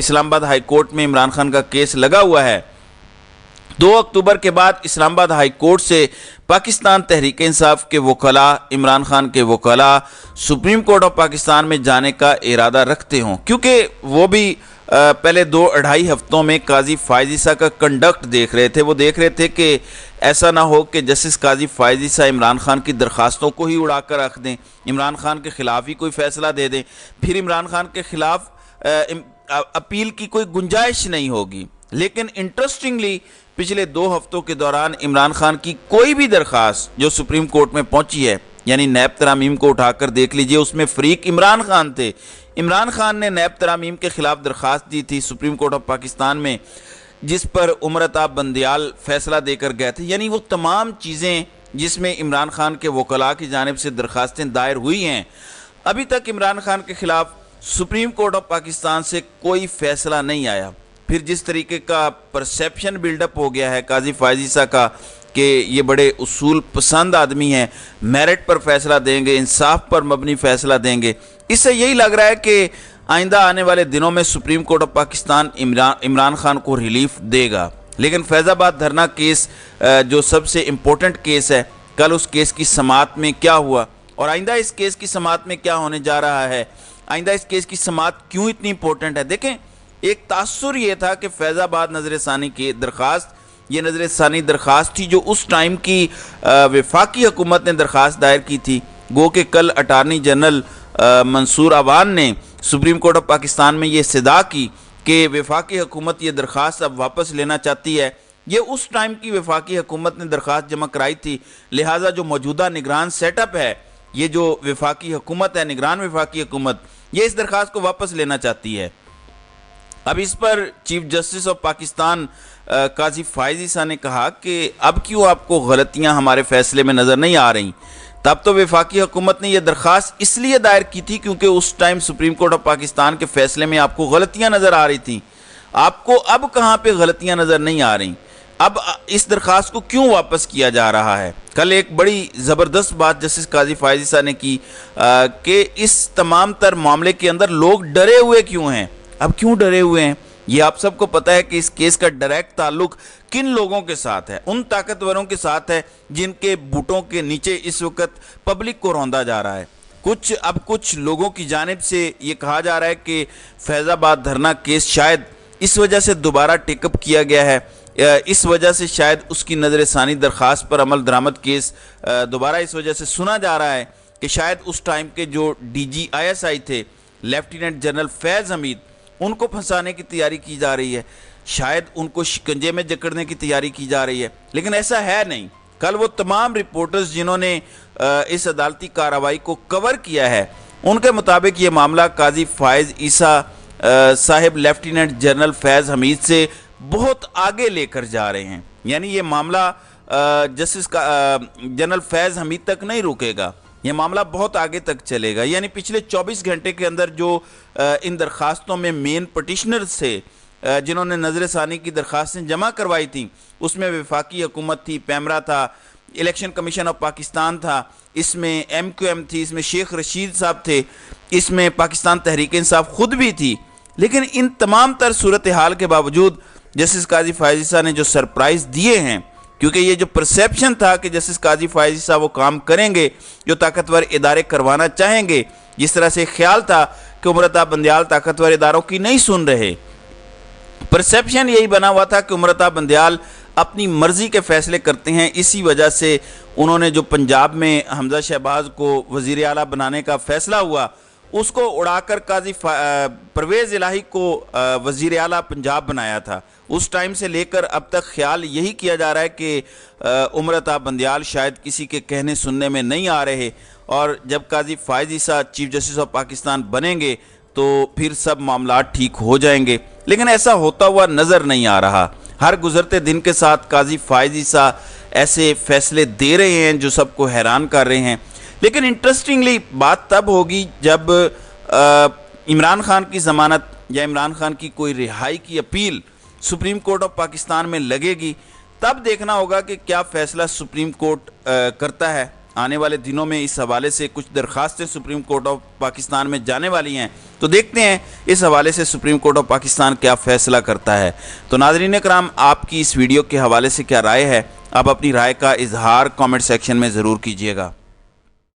اسلام آباد high court میں عمران خان کا کیس لگا ہوا ہے۔ 2 اکتوبر کے بعد اسلام آباد ہائی کورٹ سے پاکستان تحریک انصاف کے وکلاء، عمران خان کے وکلاء سپریم کورٹ آف پاکستان میں جانے کا ارادہ رکھتے ہوں، کیونکہ وہ بھی پہلے 2-2.5 ہفتوں میں قاضی فائز عیسیٰ کا کنڈکٹ دیکھ رہے تھے۔ وہ دیکھ رہے تھے کہ ایسا نہ ہو کہ جسٹس قاضی فائز عیسیٰ عمران خان کی درخواستوں کو ہی اڑا کر رکھ دیں، عمران خان کے خلاف ہی کوئی فیصلہ دے دیں، پھر عمران خان کے خلاف اپیل کی کوئی گنجائش نہیں ہوگی۔ لیکن انٹرسٹنگلی پچھلے 2 ہفتوں کے دوران عمران خان کی کوئی بھی درخواست جو سپریم کورٹ میں پہنچی ہے، یعنی نیب ترامیم کو اٹھا کر دیکھ لیجئے، اس میں فریق عمران خان تھے۔ عمران خان نے نیب ترامیم کے خلاف درخواست دی تھی سپریم کورٹ آف پاکستان میں، جس پر عمر عطا بندیال فیصلہ دے کر گئے تھے۔ یعنی وہ تمام چیزیں جس میں عمران خان کے وکلاء کی جانب سے درخواستیں دائر ہوئی ہیں، ابھی تک عمران خان کے خلاف سپریم کورٹ آف پاکستان سے کوئی فیصلہ نہیں آیا۔ پھر جس طریقے کا پرسیپشن بلڈ اپ ہو گیا ہے قاضی فائز عیسیٰ کا کہ یہ بڑے اصول پسند آدمی ہیں، میرٹ پر فیصلہ دیں گے، انصاف پر مبنی فیصلہ دیں گے، اس سے یہی لگ رہا ہے کہ آئندہ آنے والے دنوں میں supreme court of Pakistan Imran Khan کو ریلیف دے گا۔ لیکن فیض آباد دھرنا کیس جو سب سے امپورٹنٹ کیس ہے، کل اس کیس کی سماعت میں کیا ہوا اور آئندہ اس کیس کی سماعت میں کیا ہونے جا رہا ہے، آئندہ اس کیس کی سماعت کیوں اتنی امپورٹنٹ ہے۔ دیکھیں، ایک تاثر یہ تھا کہ فیض آباد نظر ثانی کی درخواست، یہ نظر ثانی درخواست تھی جو اس ٹائم کی وفاقی حکومت نے درخواست دائر کی تھی۔ گو کہ کل اٹارنی جنرل منصور عوان نے سپریم کورٹ آف پاکستان میں یہ صدا کی کہ وفاقی حکومت یہ درخواست اب واپس لینا چاہتی ہے۔ یہ اس ٹائم کی وفاقی حکومت نے درخواست جمع کرائی تھی، لہٰذا جو موجودہ نگران سیٹ اپ ہے، یہ جو وفاقی حکومت ہے، نگران وفاقی حکومت، یہ اس درخواست کو واپس لینا چاہتی ہے۔ اب اس پر چیف جسٹس آف پاکستان قاضی فائز عیسیٰ نے کہا کہ اب کیوں آپ کو غلطیاں ہمارے فیصلے میں نظر نہیں آ رہی؟ تب تو وفاقی حکومت نے یہ درخواست اس لیے دائر کی تھی کیونکہ اس time supreme court of Pakistan کے فیصلے میں آپ کو غلطیاں نظر آ رہی تھیں۔ آپ کو اب کہاں پہ غلطیاں نظر نہیں آ رہی؟ اب اس درخواست کو کیوں واپس کیا جا رہا ہے؟ کل ایک بڑی زبردست بات جسٹس قاضی فائز عیسیٰ نے کی کہ اس تمام تر معاملے کے اندر لوگ ڈرے ہوئے کیوں ہیں؟ اب کیوں ڈرے ہوئے ہیں؟ یہ آپ سب کو پتہ ہے کہ اس کیس کا ڈائریکٹ تعلق کن لوگوں کے ساتھ ہے؟ ان طاقتوروں کے ساتھ ہے جن کے بوٹوں کے نیچے اس وقت پبلک کو روندا جا رہا ہے۔ کچھ لوگوں کی جانب سے یہ کہا جا رہا ہے کہ فیض آباد دھرنا کیس شاید اس وجہ سے دوبارہ ٹیک اپ کیا گیا ہے، اس وجہ سے شاید اس کی نظر ثانی درخواست پر عمل درآمد کیس دوبارہ اس وجہ سے سنا جا رہا ہے کہ شاید اس ٹائم کے جو ڈی جی ISI تھے لیفٹیننٹ جنرل فیض حمید، ان کو پھنسانے کی تیاری کی جا رہی ہے، شاید ان کو شکنجے میں جکڑنے کی تیاری کی جا رہی ہے، لیکن ایسا ہے نہیں۔ کل وہ تمام رپورٹرز جنہوں نے اس عدالتی کارروائی کو کور کیا ہے، ان کے مطابق یہ معاملہ قاضی فائز عیسیٰ صاحب لیفٹیننٹ جنرل فیض حمید سے بہت آگے لے کر جا رہے ہیں۔ یعنی یہ معاملہ جسٹس جنرل فیض حمید تک نہیں رکے گا، یہ معاملہ بہت آگے تک چلے گا۔ یعنی پچھلے 24 گھنٹے کے اندر جو ان درخواستوں میں مین پٹیشنرز تھے جنہوں نے نظر ثانی کی درخواستیں جمع کروائی تھیں، اس میں وفاقی حکومت تھی، پیمرا تھا، الیکشن کمیشن آف پاکستان تھا، اس میں MQM تھی، اس میں شیخ رشید صاحب تھے، اس میں پاکستان تحریک انصاف خود بھی تھی۔ لیکن ان تمام تر صورتحال کے باوجود جسٹس قاضی فائز عیسیٰ نے جو سرپرائز دیے ہیں، کیونکہ یہ جو پرسیپشن تھا کہ جسٹس قاضی فائز عیسیٰ وہ کام کریں گے جو طاقتور ادارے کروانا چاہیں گے، جس طرح سے خیال تھا کہ عمر عطا بندیال طاقتور اداروں کی نہیں سن رہے، پرسیپشن یہی بنا ہوا تھا کہ عمر عطا بندیال اپنی مرضی کے فیصلے کرتے ہیں، اسی وجہ سے انہوں نے جو پنجاب میں حمزہ شہباز کو وزیر اعلیٰ بنانے کا فیصلہ ہوا، اس کو اڑا کر قاضی پرویز الہی کو وزیر اعلیٰ پنجاب بنایا تھا۔ اس ٹائم سے لے کر اب تک خیال یہی کیا جا رہا ہے کہ عمر عطا بندیال شاید کسی کے کہنے سننے میں نہیں آ رہے، اور جب قاضی فائز عیسیٰ چیف جسٹس آف پاکستان بنیں گے تو پھر سب معاملات ٹھیک ہو جائیں گے، لیکن ایسا ہوتا ہوا نظر نہیں آ رہا۔ ہر گزرتے دن کے ساتھ قاضی فائز عیسیٰ ایسے فیصلے دے رہے ہیں جو سب کو حیران کر رہے ہیں۔ لیکن انٹرسٹنگلی بات تب ہوگی جب عمران خان کی ضمانت یا عمران خان کی کوئی رہائی کی appeal supreme court of Pakistan میں لگے گی، تب دیکھنا ہوگا کہ کیا فیصلہ سپریم کورٹ کرتا ہے۔ آنے والے دنوں میں اس حوالے سے کچھ درخواستیں سپریم کورٹ آف پاکستان میں جانے والی ہیں، تو دیکھتے ہیں اس حوالے سے سپریم کورٹ آف پاکستان کیا فیصلہ کرتا ہے۔ تو ناظرین کرام، آپ کی اس ویڈیو کے حوالے سے کیا رائے ہے؟ آپ اپنی رائے کا اظہار کامنٹ سیکشن میں ضرور کیجیے گا۔